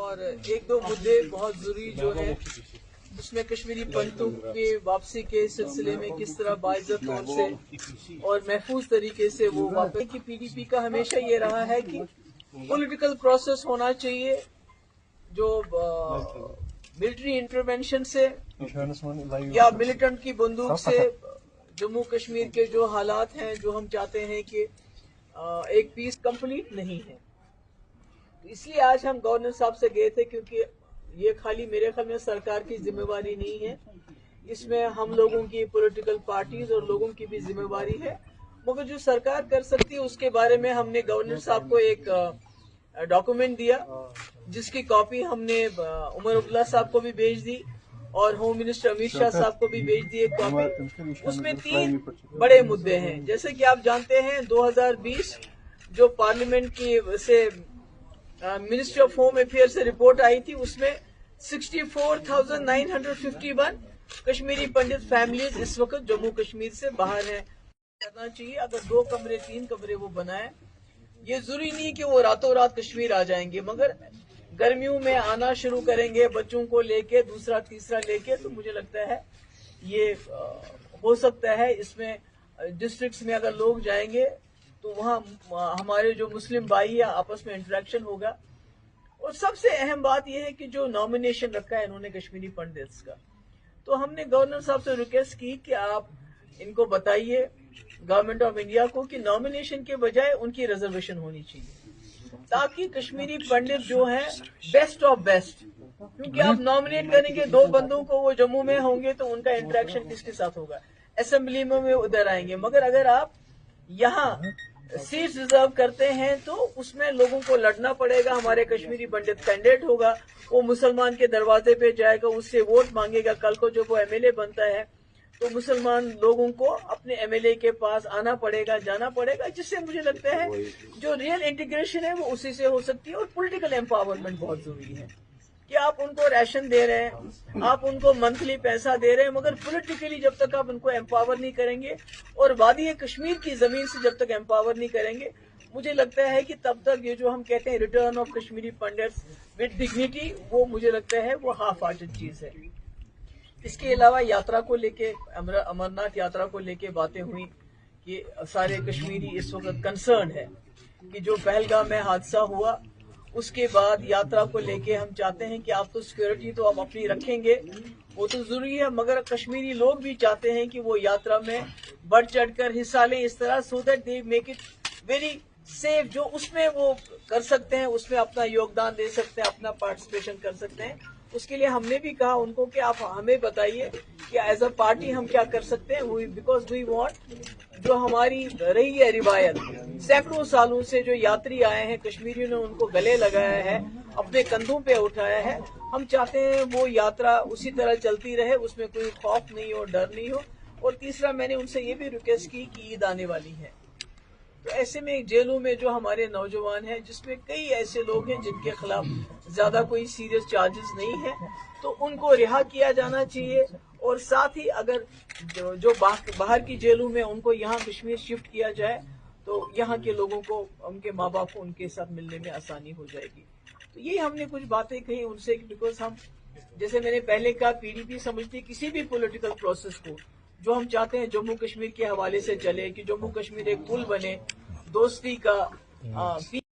اور ایک دو मुद्दे बहुत जरूरी जो है जिसमें कश्मीरी पंडितों के वापसी के सिलसिले में किस तरह बाइज्जत तौर से और महफूज तरीके से वो वापस की पीडीपी का हमेशा ये रहा है कि पॉलिटिकल प्रोसेस होना चाहिए जो मिलिट्री इंटरवेंशन से या मिलिटेंट की बंदूक से जम्मू कश्मीर के जो हालात हैं जो हम चाहते हैं कि एक पीस कंप्लीट नहीं है। इसलिए आज हम गवर्नर साहब से गए थे क्योंकि ये खाली मेरे ख्याल में सरकार की जिम्मेवारी नहीं है, इसमें हम लोगों की पॉलिटिकल पार्टीज और लोगों की भी जिम्मेवारी है। मगर जो सरकार कर सकती है उसके बारे में हमने गवर्नर साहब को एक डॉक्यूमेंट दिया जिसकी कॉपी हमने उमर अब्दुल्ला साहब को भी भेज दी और होम मिनिस्टर अमित शाह साहब को भी भेज दी एक कॉपी। उसमें 3 बड़े मुद्दे हैं। जैसे कि आप जानते हैं 2020 जो पार्लियामेंट की से मिनिस्ट्री ऑफ होम अफेयर से रिपोर्ट आई थी उसमें 64,951 कश्मीरी पंडित फैमिलीज इस वक्त जम्मू कश्मीर से बाहर हैं। करना चाहिए अगर 2 कमरे 3 कमरे वो बनाए, ये जरूरी नहीं कि वो रातों रात कश्मीर आ जाएंगे, मगर गर्मियों में आना शुरू करेंगे बच्चों को लेके दूसरा तीसरा लेके, तो मुझे लगता है ये हो सकता है। इसमें डिस्ट्रिक्ट्स में अगर लोग जाएंगे तो वहाँ हमारे जो मुस्लिम भाई है आपस में इंटरेक्शन होगा। और सबसे अहम बात यह है कि जो नॉमिनेशन रखा है इन्होंने कश्मीरी पंडित्स का, तो हमने गवर्नर साहब से रिक्वेस्ट की कि आप इनको बताइए गवर्नमेंट ऑफ इंडिया को कि नॉमिनेशन के बजाय उनकी रिजर्वेशन होनी चाहिए ताकि कश्मीरी पंडित जो हैं बेस्ट ऑफ बेस्ट, क्योंकि आप नॉमिनेट करेंगे 2 बंदों को, वो जम्मू में होंगे तो उनका इंटरेक्शन किसके साथ होगा, असेंबली में वो उधर आएंगे। मगर अगर आप यहाँ सीट रिजर्व करते हैं तो उसमें लोगों को लड़ना पड़ेगा। हमारे कश्मीरी पंडित कैंडिडेट होगा, वो मुसलमान के दरवाजे पे जाएगा, उससे वोट मांगेगा। कल को जब वो एमएलए बनता है तो मुसलमान लोगों को अपने एमएलए के पास आना पड़ेगा, जाना पड़ेगा, जिससे मुझे लगता है जो रियल इंटीग्रेशन है वो उसी से हो सकती है। और पॉलिटिकल एम्पावरमेंट बहुत जरूरी है कि आप उनको राशन दे रहे हैं, आप उनको मंथली पैसा दे रहे हैं, मगर पॉलिटिकली जब तक आप उनको एम्पावर नहीं करेंगे और वादी कश्मीर की जमीन से जब तक एम्पावर नहीं करेंगे, मुझे लगता है कि तब तक ये जो हम कहते हैं return of Kashmiri pundits with dignity, वो मुझे लगता है वो हाफ हार्टेड चीज है। इसके अलावा यात्रा को लेके, अमरनाथ यात्रा को लेके बातें हुई कि सारे कश्मीरी इस वक्त कंसर्न है कि जो पहलगाम में हादसा हुआ उसके बाद यात्रा को लेके हम चाहते हैं कि आप तो सिक्योरिटी तो आप अपनी रखेंगे, वो तो जरूरी है, मगर कश्मीरी लोग भी चाहते हैं कि वो यात्रा में बढ़ चढ़कर हिस्सा लें इस तरह, so that they make it very safe. जो उसमें वो कर सकते हैं उसमें अपना योगदान दे सकते हैं, अपना पार्टिसिपेशन कर सकते हैं। उसके लिए हमने भी कहा उनको कि आप हमें बताइए कि एज अ पार्टी हम क्या कर सकते हैं, बिकॉज वी वांट जो हमारी रही है रिवायत, सैकड़ों सालों से जो यात्री आए हैं कश्मीरियों ने उनको गले लगाया है, अपने कंधों पे उठाया है, हम चाहते हैं वो यात्रा उसी तरह चलती रहे, उसमें कोई खौफ नहीं हो, डर नहीं हो। और तीसरा मैंने उनसे ये भी रिक्वेस्ट की कि ईद आने वाली है, तो ऐसे में जेलों में जो हमारे नौजवान हैं जिसमें कई ऐसे लोग हैं जिनके खिलाफ ज्यादा कोई सीरियस चार्जेस नहीं है, तो उनको रिहा किया जाना चाहिए। और साथ ही अगर जो बाहर की जेलों में उनको यहाँ कश्मीर शिफ्ट किया जाए तो यहाँ के लोगों को, उनके माँ बाप को उनके साथ मिलने में आसानी हो जाएगी। तो ये हमने कुछ बातें कही उनसे, बिकॉज हम, जैसे मैंने पहले कहा, पीडीपी समझती किसी भी पॉलिटिकल प्रोसेस को जो हम चाहते हैं जम्मू कश्मीर के हवाले से चले, कि जम्मू कश्मीर एक पुल बने दोस्ती का,